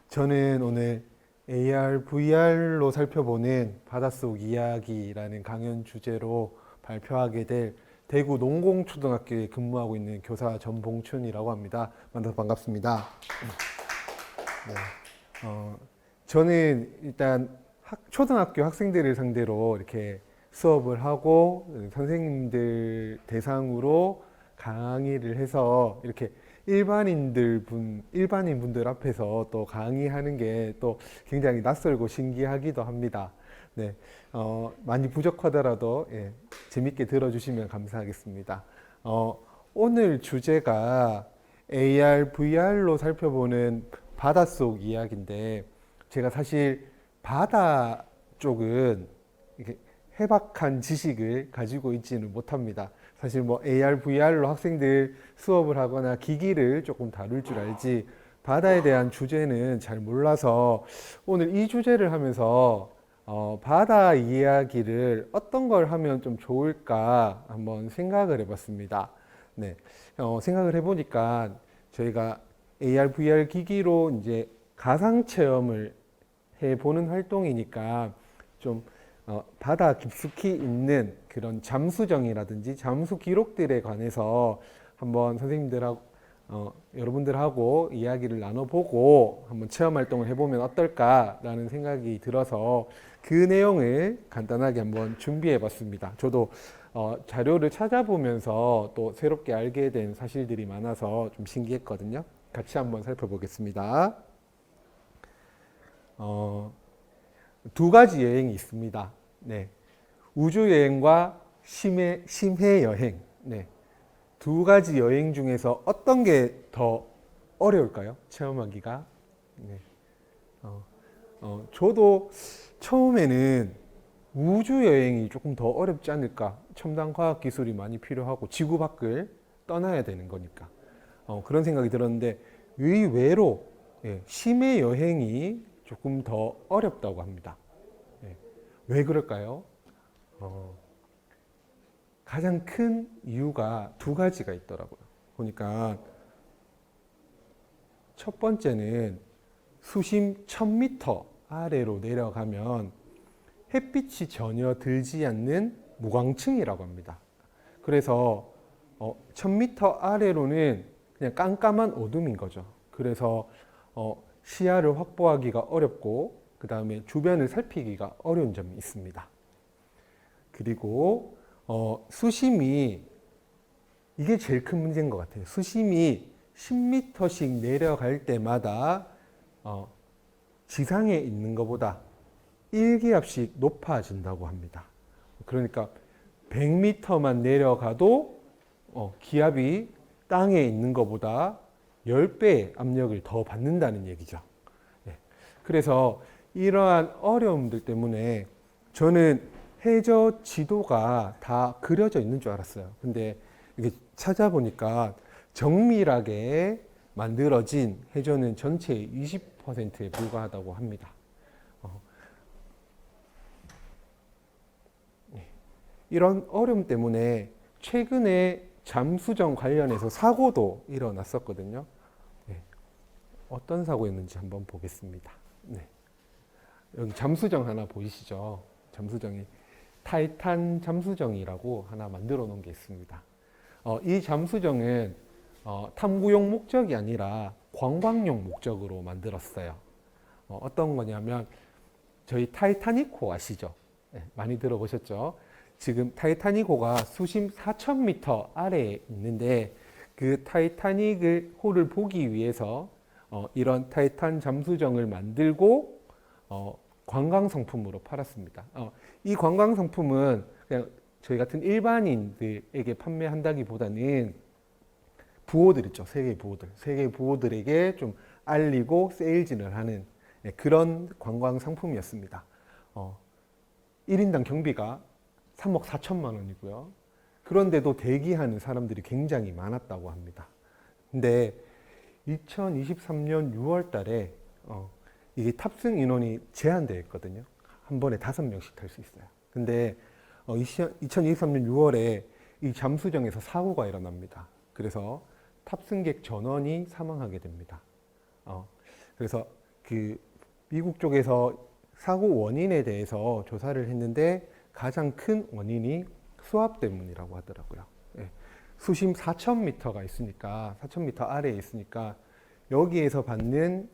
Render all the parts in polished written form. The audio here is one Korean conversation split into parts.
저는 오늘 AR, VR로 살펴보는 바닷속 이야기라는 강연 주제로 발표하게 될 대구 농공초등학교에 근무하고 있는 교사 전봉춘이라고 합니다. 만나서 반갑습니다. 네. 저는 일단 초등학교 학생들을 상대로 이렇게 수업을 하고 선생님들 대상으로 강의를 해서 이렇게 일반인 분들 앞에서 또 강의하는 게 또 굉장히 낯설고 신기하기도 합니다. 네, 많이 부족하더라도 예, 재밌게 들어주시면 감사하겠습니다. 오늘 주제가 AR, VR로 살펴보는 바닷속 이야기인데 제가 사실 바다 쪽은 이렇게 해박한 지식을 가지고 있지는 못합니다. 사실 뭐 AR, VR로 학생들 수업을 하거나 기기를 조금 다룰 줄 알지 바다에 대한 주제는 잘 몰라서 오늘 이 주제를 하면서 바다 이야기를 어떤 걸 하면 좀 좋을까 한번 생각을 해봤습니다. 네, 생각을 해보니까 저희가 AR, VR 기기로 이제 가상 체험을 해보는 활동이니까 좀 바다 깊숙이 있는 그런 잠수정이라든지 잠수 기록들에 관해서 한번 선생님들하고 여러분들하고 이야기를 나눠보고 한번 체험 활동을 해보면 어떨까라는 생각이 들어서 그 내용을 간단하게 한번 준비해봤습니다. 저도 자료를 찾아보면서 또 새롭게 알게 된 사실들이 많아서 좀 신기했거든요. 같이 한번 살펴보겠습니다. 두 가지 여행이 있습니다. 네. 우주 여행과 심해 여행. 네. 두 가지 여행 중에서 어떤 게 더 어려울까요? 체험하기가. 네. 저도 처음에는 우주 여행이 조금 더 어렵지 않을까. 첨단 과학 기술이 많이 필요하고 지구 밖을 떠나야 되는 거니까. 그런 생각이 들었는데 의외로 예, 심해 여행이 조금 더 어렵다고 합니다. 예, 왜 그럴까요? 가장 큰 이유가 두 가지가 있더라고요. 보니까 첫 번째는 수심 1000m 아래로 내려가면 햇빛이 전혀 들지 않는 무광층이라고 합니다. 그래서 1000m 아래로는 그냥 깜깜한 어둠인 거죠. 그래서 시야를 확보하기가 어렵고 그 다음에 주변을 살피기가 어려운 점이 있습니다. 그리고 수심이 이게 제일 큰 문제인 것 같아요. 수심이 10m씩 내려갈 때마다 지상에 있는 것보다 1기압씩 높아진다고 합니다. 그러니까 100m만 내려가도 기압이 땅에 있는 것보다 10배의 압력을 더 받는다는 얘기죠. 네. 그래서 이러한 어려움들 때문에 저는 해저 지도가 다 그려져 있는 줄 알았어요. 근데 이게 찾아보니까 정밀하게 만들어진 해저는 전체의 20%에 불과하다고 합니다. 이런 어려움 때문에 최근에 잠수정 관련해서 사고도 일어났었거든요. 네. 어떤 사고였는지 한번 보겠습니다. 네. 여기 잠수정 하나 보이시죠? 잠수정이 타이탄 잠수정이라고 하나 만들어 놓은 게 있습니다. 이 잠수정은 탐구용 목적이 아니라 관광용 목적으로 만들었어요. 어떤 거냐면 저희 타이타닉호 아시죠? 네, 많이 들어보셨죠? 지금 타이타닉호가 수심 4000m 아래에 있는데 그 타이타닉 호를 보기 위해서 이런 타이탄 잠수정을 만들고 관광 상품으로 팔았습니다. 이 관광 상품은 그냥 저희 같은 일반인들에게 판매한다기보다는 부호들 있죠. 세계 부호들에게 좀 알리고 세일진을 하는 그런 관광 상품이었습니다. 1인당 경비가 3억 4천만 원이고요. 그런데도 대기하는 사람들이 굉장히 많았다고 합니다. 근데 2023년 6월 달에 이게 탑승 인원이 제한되어 있거든요. 한 번에 5명씩 탈 수 있어요. 근데 2023년 6월에 이 잠수정에서 사고가 일어납니다. 그래서 탑승객 전원이 사망하게 됩니다. 그래서 그 미국 쪽에서 사고 원인에 대해서 조사를 했는데 가장 큰 원인이 수압 때문이라고 하더라고요. 예. 수심 4,000m가 있으니까 4,000m 아래에 있으니까 여기에서 받는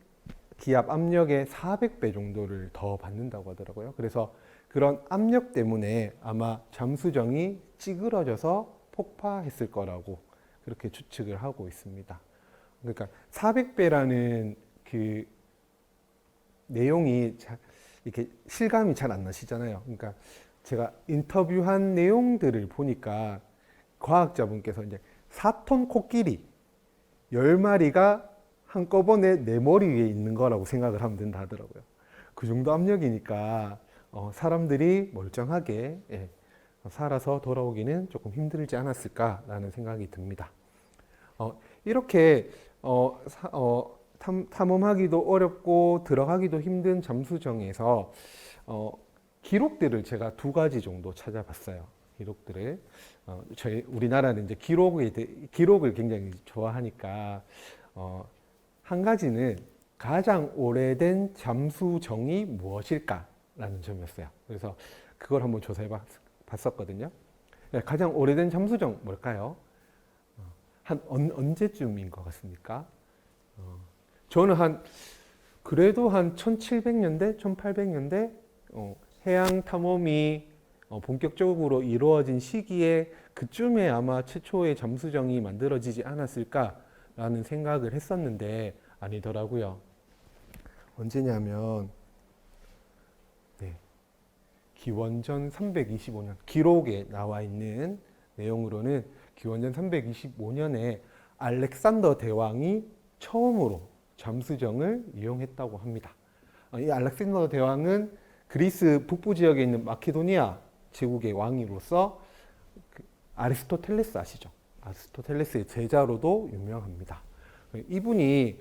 기압 압력의 400배 정도를 더 받는다고 하더라고요. 그래서 그런 압력 때문에 아마 잠수정이 찌그러져서 폭파했을 거라고 그렇게 추측을 하고 있습니다. 그러니까 400배라는 그 내용이 이렇게 실감이 잘 안 나시잖아요. 그러니까 제가 인터뷰한 내용들을 보니까 과학자분께서 이제 4톤 코끼리 10마리가 한꺼번에 내 머리 위에 있는 거라고 생각을 하면 된다 하더라고요. 그 정도 압력이니까 사람들이 멀쩡하게 살아서 돌아오기는 조금 힘들지 않았을까라는 생각이 듭니다. 이렇게 탐험하기도 어렵고 들어가기도 힘든 잠수정에서 기록들을 제가 2가지 정도 찾아봤어요. 기록들을 저희 우리나라는 이제 기록을 굉장히 좋아하니까 한 가지는 가장 오래된 잠수정이 무엇일까라는 점이었어요. 그래서 그걸 한번 조사해 봤었거든요. 가장 오래된 잠수정 뭘까요? 한 언제쯤인 것 같습니까? 저는 그래도 한 1700년대, 1800년대 해양 탐험이 본격적으로 이루어진 시기에 그쯤에 아마 최초의 잠수정이 만들어지지 않았을까라는 생각을 했었는데 아니더라고요. 언제냐면 기원전 325년 기록에 나와 있는 내용으로는 기원전 325년에 알렉산더 대왕이 처음으로 잠수정을 이용했다고 합니다. 이 알렉산더 대왕은 그리스 북부 지역에 있는 마케도니아 제국의 왕으로서 아리스토텔레스 아시죠? 아리스토텔레스의 제자로도 유명합니다. 이분이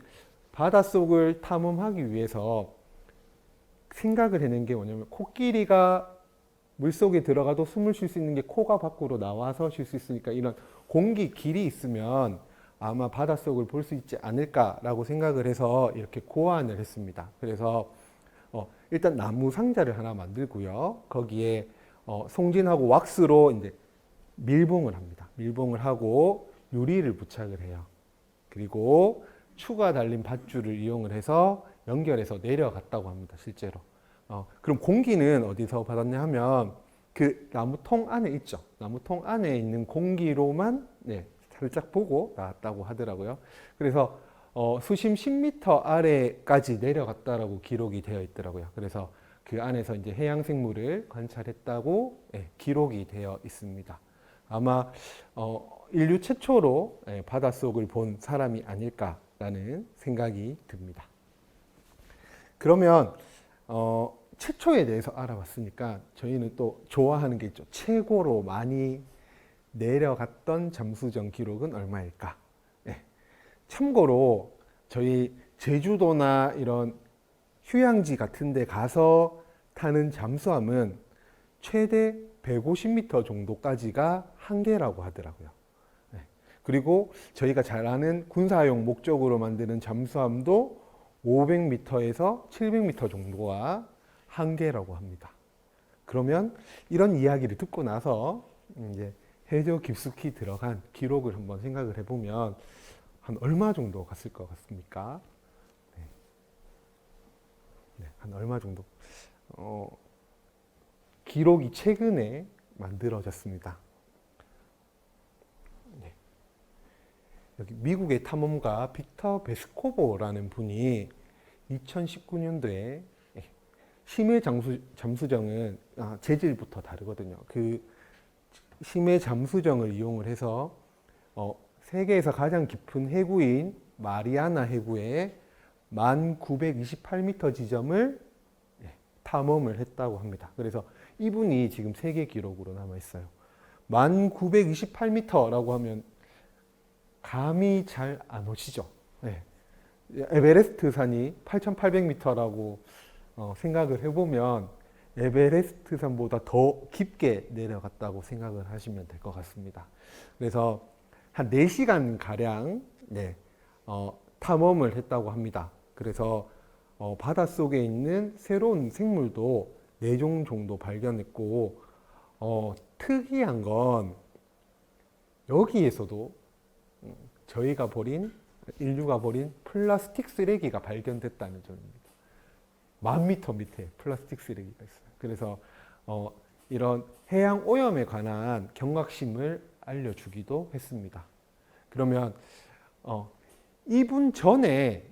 바닷속을 탐험하기 위해서 생각을 해낸 게 뭐냐면 코끼리가 물속에 들어가도 숨을 쉴 수 있는 게 코가 밖으로 나와서 쉴 수 있으니까 이런 공기 길이 있으면 아마 바닷속을 볼 수 있지 않을까라고 생각을 해서 이렇게 고안을 했습니다. 그래서 일단 나무 상자를 하나 만들고요. 거기에 송진하고 왁스로 이제 밀봉을 합니다. 밀봉을 하고 유리를 부착을 해요. 그리고 추가 달린 밧줄을 이용을 해서 연결해서 내려갔다고 합니다. 실제로. 그럼 공기는 어디서 받았냐 하면 그 나무통 안에 있죠. 나무통 안에 있는 공기로만 살짝 보고 나왔다고 하더라고요. 그래서 수심 10m 아래까지 내려갔다라고 기록이 되어 있더라고요. 그래서 그 안에서 이제 해양 생물을 관찰했다고 기록이 되어 있습니다. 아마 인류 최초로 바닷속을 본 사람이 아닐까라는 생각이 듭니다. 그러면 최초에 대해서 알아봤으니까 저희는 또 좋아하는 게 있죠. 최고로 많이 내려갔던 잠수정 기록은 얼마일까? 참고로 저희 제주도나 이런 휴양지 같은 데 가서 타는 잠수함은 최대 150m 정도까지가 한계라고 하더라고요. 그리고 저희가 잘 아는 군사용 목적으로 만드는 잠수함도 500m에서 700m 정도가 한계라고 합니다. 그러면 이런 이야기를 듣고 나서 이제 해저 깊숙이 들어간 기록을 한번 생각을 해보면 한 얼마 정도 갔을 것 같습니까? 한 얼마 정도? 기록이 최근에 만들어졌습니다. 여기 미국의 탐험가 빅터 베스코보라는 분이 2019년도에 심해 잠수정은 재질부터 다르거든요. 그 심해 잠수정을 이용을 해서 세계에서 가장 깊은 해구인 마리아나 해구의 1928m 지점을 탐험을 했다고 합니다. 그래서 이분이 지금 세계 기록으로 남아 있어요. 1928m라고 하면 감이 잘 안 오시죠? 에베레스트 산이 8,800m라고 생각을 해보면 에베레스트 산보다 더 깊게 내려갔다고 생각을 하시면 될 것 같습니다. 그래서 한 4시간 가량 탐험을 했다고 합니다. 그래서 바닷속에 있는 새로운 생물도 4종 정도 발견했고, 특이한 건 여기에서도 저희가 버린, 인류가 버린 플라스틱 쓰레기가 발견됐다는 점입니다. 1000m 밑에 플라스틱 쓰레기가 있어요. 그래서 이런 해양 오염에 관한 경각심을 알려주기도 했습니다. 그러면 이분 전에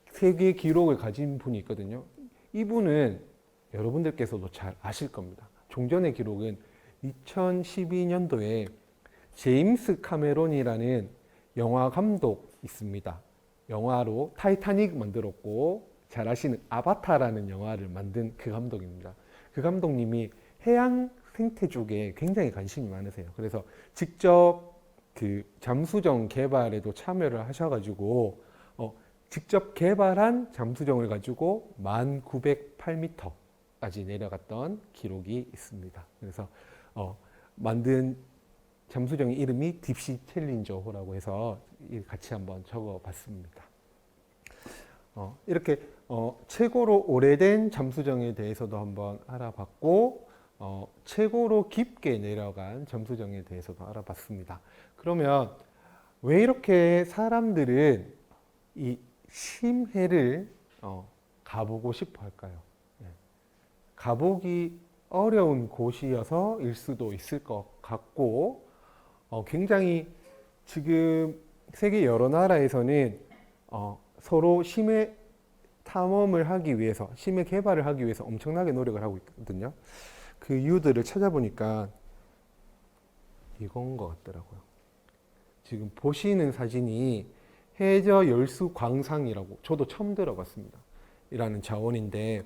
세계 기록을 가진 분이 있거든요. 이분은 여러분들께서도 잘 아실 겁니다. 종전의 기록은 2012년도에 제임스 카메론이라는 영화 감독 있습니다. 영화로 타이타닉 만들었고 잘 아시는 아바타라는 영화를 만든 그 감독입니다. 그 감독님이 해양 생태 쪽에 굉장히 관심이 많으세요. 그래서 직접 그 잠수정 개발에도 참여를 하셔가지고 직접 개발한 잠수정을 가지고 1908m까지 내려갔던 기록이 있습니다. 그래서 만든 잠수정의 이름이 딥시 챌린저호라고 해서 같이 한번 적어봤습니다. 이렇게 최고로 오래된 잠수정에 대해서도 한번 알아봤고 최고로 깊게 내려간 잠수정에 대해서도 알아봤습니다. 그러면 왜 이렇게 사람들은 이 심해를 가보고 싶어 할까요? 가보기 어려운 곳이어서일 수도 있을 것 같고 굉장히 지금 세계 여러 나라에서는 서로 심해 탐험을 하기 위해서, 심해 개발을 하기 위해서 엄청나게 노력을 하고 있거든요. 그 이유들을 찾아보니까 이건 것 같더라고요. 지금 보시는 사진이 해저 열수 광상이라고 저도 처음 들어봤습니다. 이라는 자원인데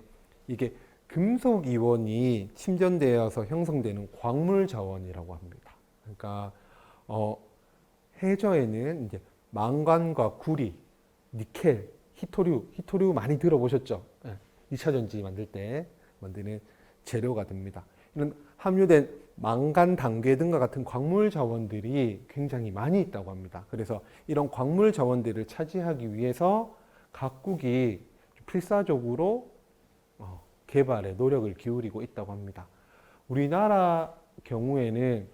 이게 금속 이온이 침전되어서 형성되는 광물 자원이라고 합니다. 그러니까 해저에는 이제 망간과 구리, 니켈, 히토류 많이 들어보셨죠? 2차 전지 만들 때 만드는 재료가 됩니다. 이런 함유된 망간, 당괴 등과 같은 광물 자원들이 굉장히 많이 있다고 합니다. 그래서 이런 광물 자원들을 차지하기 위해서 각국이 필사적으로 개발에 노력을 기울이고 있다고 합니다. 우리나라 경우에는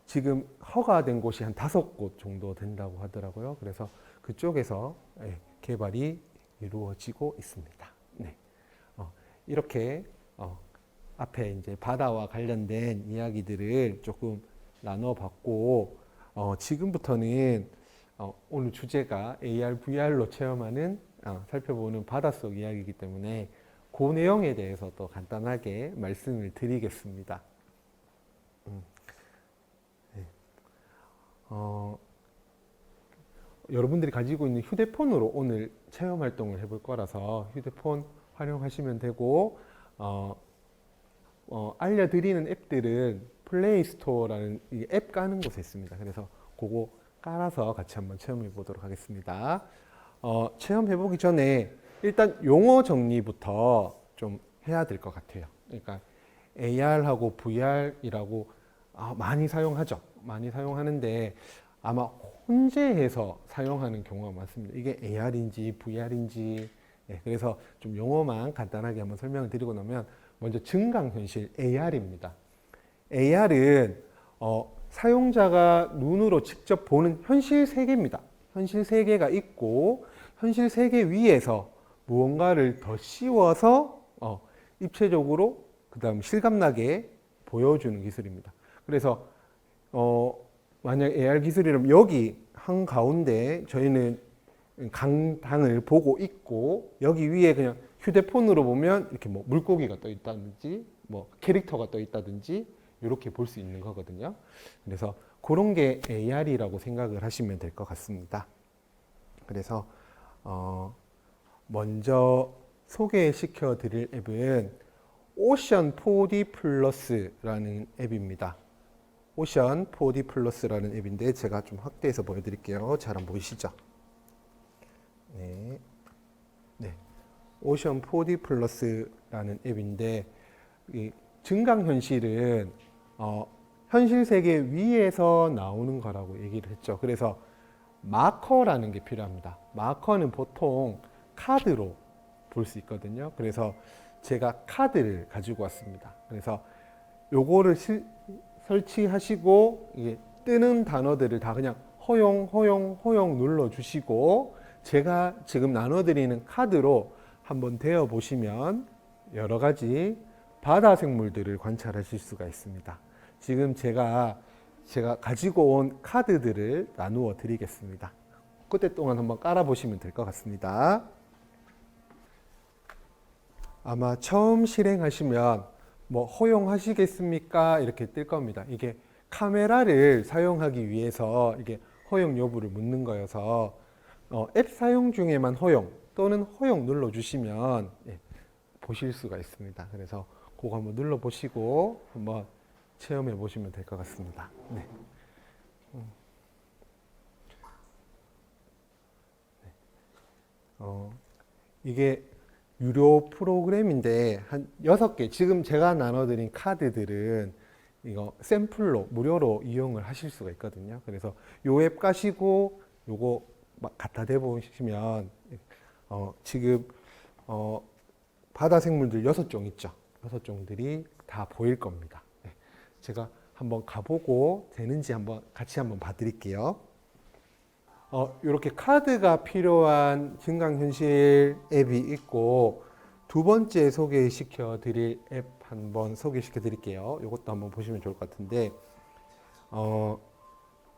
지금 허가된 곳이 한 5곳 정도 된다고 하더라고요. 그래서 그쪽에서 개발이 이루어지고 있습니다. 네. 이렇게 앞에 이제 바다와 관련된 이야기들을 조금 나눠봤고 지금부터는 오늘 주제가 AR, VR로 체험하는 살펴보는 바닷속 이야기이기 때문에 그 내용에 대해서 또 간단하게 말씀을 드리겠습니다. 네. 여러분들이 가지고 있는 휴대폰으로 오늘 체험 활동을 해볼 거라서 휴대폰 활용하시면 되고 알려드리는 앱들은 플레이스토어라는 이 앱 까는 곳에 있습니다. 그래서 그거 깔아서 같이 한번 체험해 보도록 하겠습니다. 체험해 보기 전에 일단 용어 정리부터 좀 해야 될 것 같아요. 그러니까 AR하고 VR이라고 많이 사용하죠. 많이 사용하는데 아마 혼재해서 사용하는 경우가 많습니다. 이게 AR인지 VR인지 그래서 좀 용어만 간단하게 한번 설명을 드리고 나면 먼저 증강현실 AR입니다. AR은 사용자가 눈으로 직접 보는 현실 세계입니다. 현실 세계가 있고 현실 세계 위에서 무언가를 더 씌워서 입체적으로 그다음 실감나게 보여주는 기술입니다. 그래서 만약 AR 기술이라면 여기 한가운데 저희는 강당을 보고 있고 여기 위에 그냥 휴대폰으로 보면 이렇게 뭐 물고기가 떠 있다든지 뭐 캐릭터가 떠 있다든지 이렇게 볼 수 있는 거거든요. 그래서 그런 게 AR이라고 생각을 하시면 될 것 같습니다. 그래서 먼저 소개시켜 드릴 앱은 오션 4D 플러스라는 앱입니다. 오션 4D 플러스라는 앱인데 제가 좀 확대해서 보여드릴게요. 잘 안 보이시죠? 네. 오션 4D 플러스라는 앱인데 이 증강현실은 현실 세계 위에서 나오는 거라고 얘기를 했죠. 그래서 마커라는 게 필요합니다. 마커는 보통 카드로 볼 수 있거든요. 그래서 제가 카드를 가지고 왔습니다. 그래서 요거를 설치하시고 이게 뜨는 단어들을 다 그냥 허용, 허용, 허용 눌러주시고 제가 지금 나눠드리는 카드로 한번 대어 보시면 여러 가지 바다 생물들을 관찰하실 수가 있습니다. 지금 제가 가지고 온 카드들을 나누어 드리겠습니다. 그때 동안 한번 깔아 보시면 될 것 같습니다. 아마 처음 실행하시면 뭐 허용하시겠습니까? 이렇게 뜰 겁니다. 이게 카메라를 사용하기 위해서 이게 허용 여부를 묻는 거여서 앱 사용 중에만 허용 또는 허용 눌러주시면 보실 수가 있습니다. 그래서 그거 한번 눌러보시고 한번 체험해 보시면 될 것 같습니다. 네. 이게 유료 프로그램인데 한 6개 지금 제가 나눠드린 카드들은 이거 샘플로 무료로 이용을 하실 수가 있거든요. 그래서 요 앱 까시고 요거 막 갖다 대보시면 지금 바다 생물들 6종 있죠. 6종들이 다 보일 겁니다. 네. 제가 한번 가보고 되는지 같이 한번 봐드릴게요. 이렇게 카드가 필요한 증강현실 앱이 있고 두 번째 소개시켜 드릴 앱 한번 소개시켜 드릴게요. 이것도 한번 보시면 좋을 것 같은데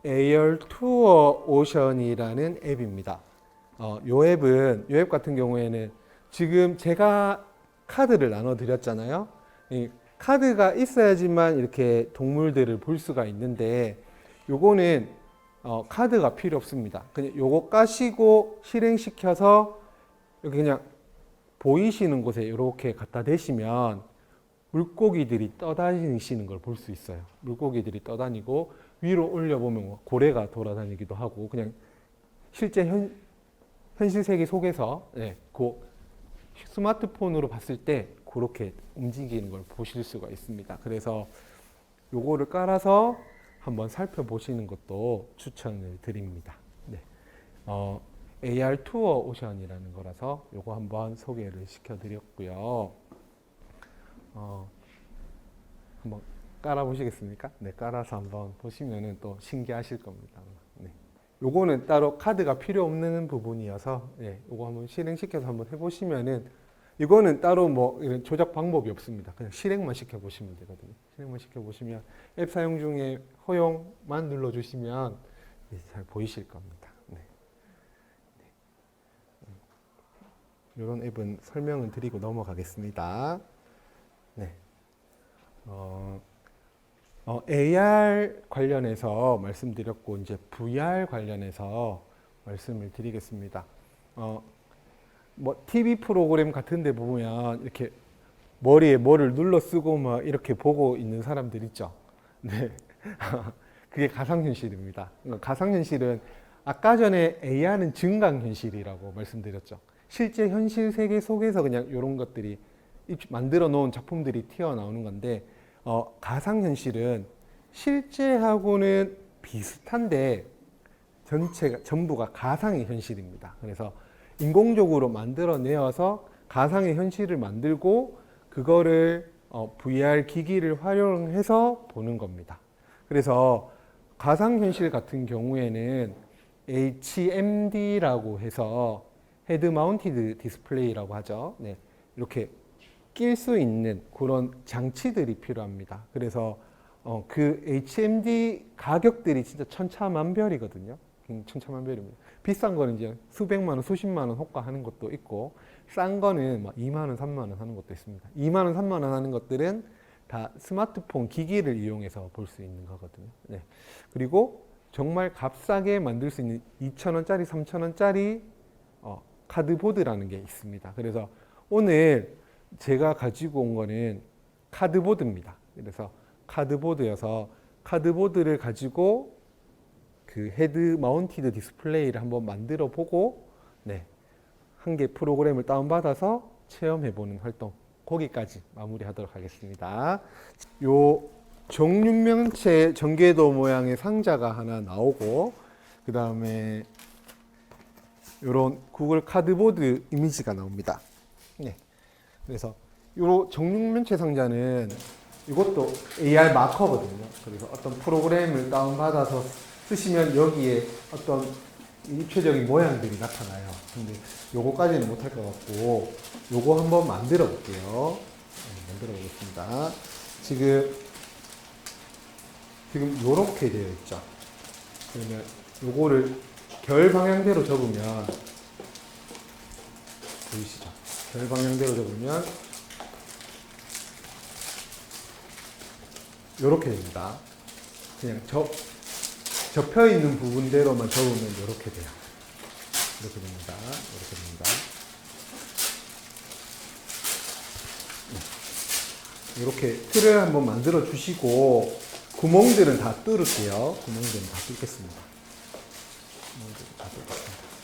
에어 투어 오션이라는 앱입니다. 요 앱 같은 경우에는 지금 제가 카드를 나눠 드렸잖아요. 이 카드가 있어야지만 이렇게 동물들을 볼 수가 있는데 요거는 카드가 필요 없습니다. 그냥 요거 까시고 실행시켜서 여기 그냥 보이시는 곳에 이렇게 갖다 대시면 물고기들이 떠다니시는 걸 볼 수 있어요. 물고기들이 떠다니고 위로 올려보면 고래가 돌아다니기도 하고 그냥 실제 현실 세계 속에서 그 스마트폰으로 봤을 때 그렇게 움직이는 걸 보실 수가 있습니다. 그래서 요거를 깔아서 한번 살펴보시는 것도 추천을 드립니다. 네. AR 투어 오션이라는 거라서 요거 한번 소개를 시켜드렸고요. 한번 깔아보시겠습니까? 네, 깔아서 한번 보시면은 또 신기하실 겁니다. 네. 요거는 따로 카드가 필요 없는 부분이어서 요거 한번 실행시켜서 한번 해보시면은 이거는 따로 뭐 이런 조작 방법이 없습니다. 그냥 실행만 시켜보시면 되거든요. 실행만 시켜보시면 앱 사용 중에 허용만 눌러주시면 잘 보이실 겁니다. 네. 이런 앱은 설명을 드리고 넘어가겠습니다. 네. AR 관련해서 말씀드렸고 이제 VR 관련해서 말씀을 드리겠습니다. 뭐 TV 프로그램 같은 데 보면 이렇게 머리에 뭐를 눌러 쓰고 막 이렇게 보고 있는 사람들 있죠. 네. 그게 가상현실입니다. 가상현실은 아까 전에 AR은 증강현실이라고 말씀드렸죠. 실제 현실 세계 속에서 그냥 이런 것들이 만들어 놓은 작품들이 튀어나오는 건데 가상현실은 실제하고는 비슷한데 전부가 가상의 현실입니다. 그래서 인공적으로 만들어내어서 가상의 현실을 만들고 그거를 VR 기기를 활용해서 보는 겁니다. 그래서 가상현실 같은 경우에는 HMD라고 해서 헤드 마운티드 디스플레이라고 하죠. 네, 이렇게 낄 수 있는 그런 장치들이 필요합니다. 그래서 그 HMD 가격들이 진짜 천차만별이거든요. 천차만별입니다. 비싼 거는 이제 수백만 원, 수십만 원 호가하는 것도 있고 싼 거는 막 2만 원, 3만 원 하는 것도 있습니다. 2만 원, 3만 원 하는 것들은 다 스마트폰 기기를 이용해서 볼 수 있는 거거든요. 네. 그리고 정말 값싸게 만들 수 있는 2,000원짜리, 3,000원짜리 카드보드라는 게 있습니다. 그래서 오늘 제가 가지고 온 거는 카드보드입니다. 그래서 카드보드여서 카드보드를 가지고 그 헤드 마운티드 디스플레이를 한번 만들어 보고 한 개 프로그램을 다운받아서 체험해 보는 활동 거기까지 마무리하도록 하겠습니다. 요 정육면체 전개도 모양의 상자가 하나 나오고 그 다음에 이런 구글 카드보드 이미지가 나옵니다. 네. 그래서 이 정육면체 상자는 이것도 AR 마커거든요. 그래서 어떤 프로그램을 다운받아서 쓰시면 여기에 어떤 입체적인 모양들이 나타나요. 근데 요거까지는 못할 것 같고 요거 한번 만들어 볼게요. 네, 만들어 보겠습니다. 지금 요렇게 되어 있죠. 그러면 요거를 결 방향대로 접으면 보이시죠? 결 방향대로 접으면 요렇게 됩니다. 그냥 접혀 있는 부분대로만 접으면 요렇게 돼요. 이렇게 됩니다. 이렇게 됩니다. 이렇게 틀을 한번 만들어 주시고 구멍들은 다 뚫을게요. 구멍들은 다 뚫겠습니다.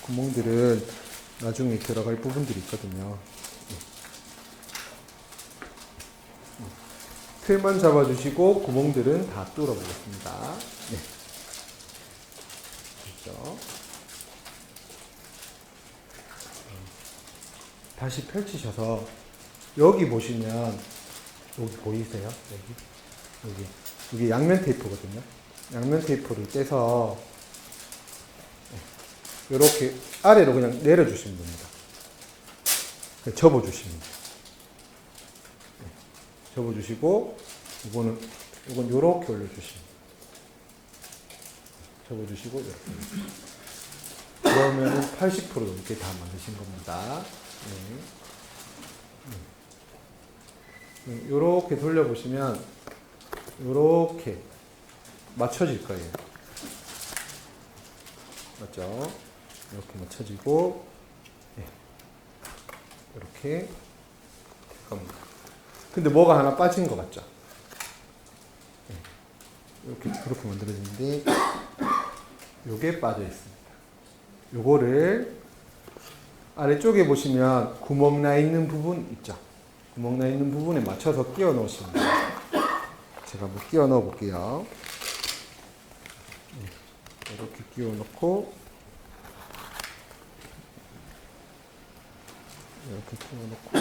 구멍들은 나중에 들어갈 부분들이 있거든요. 틀만 잡아주시고 구멍들은 다 뚫어보겠습니다. 네. 그렇죠. 다시 펼치셔서 여기 보시면 여기 보이세요? 여기 이게 양면 테이프거든요. 양면 테이프를 떼서 이렇게 아래로 그냥 내려주시면 됩니다. 접어주시면 돼요. 접어주시고 이건 이렇게 올려주시면 접어주시고 이렇게. 그러면 80% 넘게 다 만드신 겁니다. 이렇게 돌려보시면 이렇게 맞춰질 거예요. 맞죠? 이렇게 맞춰지고 이렇게 될 겁니다. 근데 뭐가 하나 빠진 것 같죠? 그렇게 만들어지는데 요게 빠져 있습니다. 요거를 아래쪽에 보시면 구멍 나 있는 부분 있죠? 구멍 나 있는 부분에 맞춰서 끼워 넣으시면 돼요. 제가 한번 끼워 넣어 볼게요. 이렇게 끼워 넣고 이렇게 끼워 넣고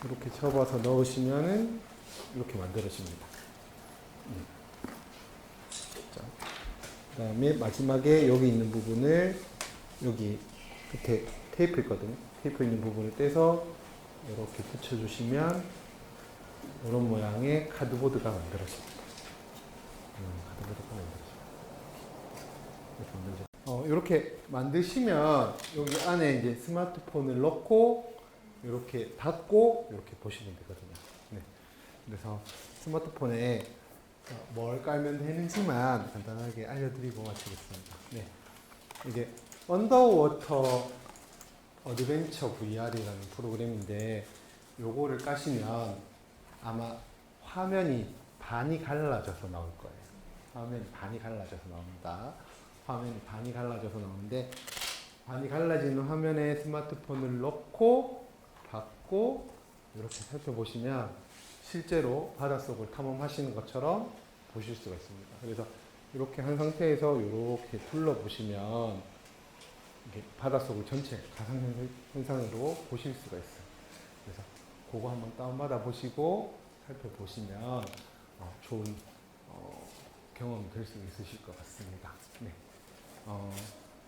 이렇게 접어서 넣으시면은 이렇게 만들어집니다. 그 다음에 마지막에 여기 있는 부분을 여기 끝에 테이프 있거든요. 테이프 있는 부분을 떼서 이렇게 붙여주시면 이런 모양의 카드보드가 만들어집니다. 카드보드가 만들어집니다. 이렇게 만드시면 여기 안에 이제 스마트폰을 넣고 이렇게 닫고 이렇게 보시면 되거든요. 네. 그래서 스마트폰에 뭘 깔면 되는지만 간단하게 알려드리고 마치겠습니다. 네. 이게 언더워터 어드벤처 VR이라는 프로그램인데 요거를 까시면 아마 화면이 반이 갈라져서 나올 거예요. 화면이 반이 갈라져서 나옵니다. 화면이 반이 갈라져서 나오는데 반이 갈라지는 화면에 스마트폰을 넣고 닫고 이렇게 살펴보시면 실제로 바닷속을 탐험하시는 것처럼 보실 수가 있습니다. 그래서 이렇게 한 상태에서 이렇게 둘러보시면 이게 바닷속을 전체 가상현상으로 보실 수가 있어요. 그래서 그거 한번 다운받아 보시고 살펴보시면 좋은 경험이 될 수 있으실 것 같습니다. 네.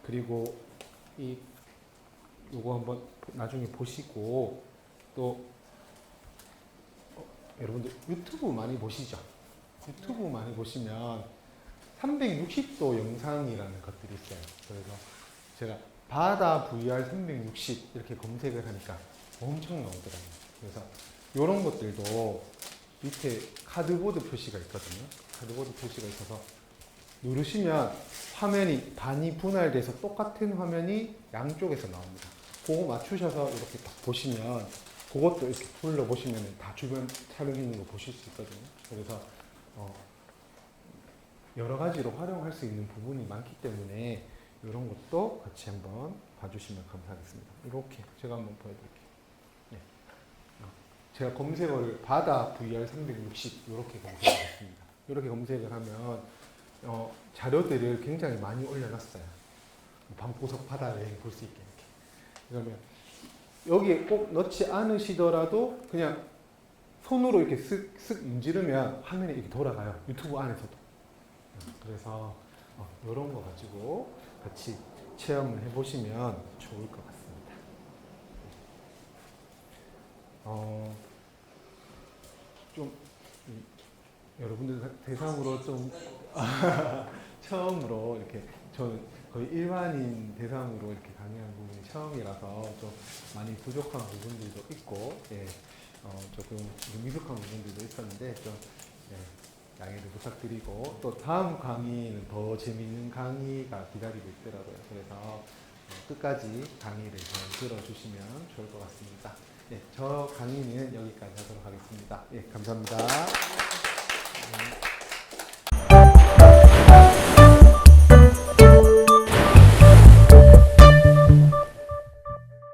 그리고 요거 한번 나중에 보시고 또 여러분들 유튜브 많이 보시죠? 유튜브 많이 보시면 360도 영상이라는 것들이 있어요. 그래서 제가 바다 VR 360 이렇게 검색을 하니까 엄청 나오더라고요. 그래서 이런 것들도 밑에 카드보드 표시가 있거든요. 카드보드 표시가 있어서 누르시면 화면이 반이 분할돼서 똑같은 화면이 양쪽에서 나옵니다. 그거 맞추셔서 이렇게 딱 보시면 그것도 이렇게 불러보시면 다 주변 촬영 있는 거 보실 수 있거든요. 그래서 여러 가지로 활용할 수 있는 부분이 많기 때문에 이런 것도 같이 한번 봐주시면 감사하겠습니다. 이렇게 제가 한번 보여드릴게요. 네. 제가 검색어를 바다 VR 360 이렇게 검색을 했습니다. 이렇게 검색을 하면 자료들을 굉장히 많이 올려놨어요. 방구석 바다 여행 볼 수 있게 이렇게. 그러면 여기에 꼭 넣지 않으시더라도 그냥 손으로 이렇게 쓱쓱 문지르면 화면이 이렇게 돌아가요. 유튜브 안에서도. 그래서 이런 거 가지고 같이 체험을 해보시면 좋을 것 같습니다. 좀 여러분들 대상으로 좀 처음으로 이렇게 저는 거의 일반인 대상으로 이렇게 강의하는 부분이 처음이라서 좀 많이 부족한 부분들도 있고, 예, 조금 미숙한 부분들도 있었는데 좀 양해를 부탁드리고 또 다음 강의는 더 재미있는 강의가 기다리고 있더라고요. 그래서 끝까지 강의를 잘 들어주시면 좋을 것 같습니다. 네, 저 강의는 여기까지 하도록 하겠습니다. 예, 감사합니다. 네.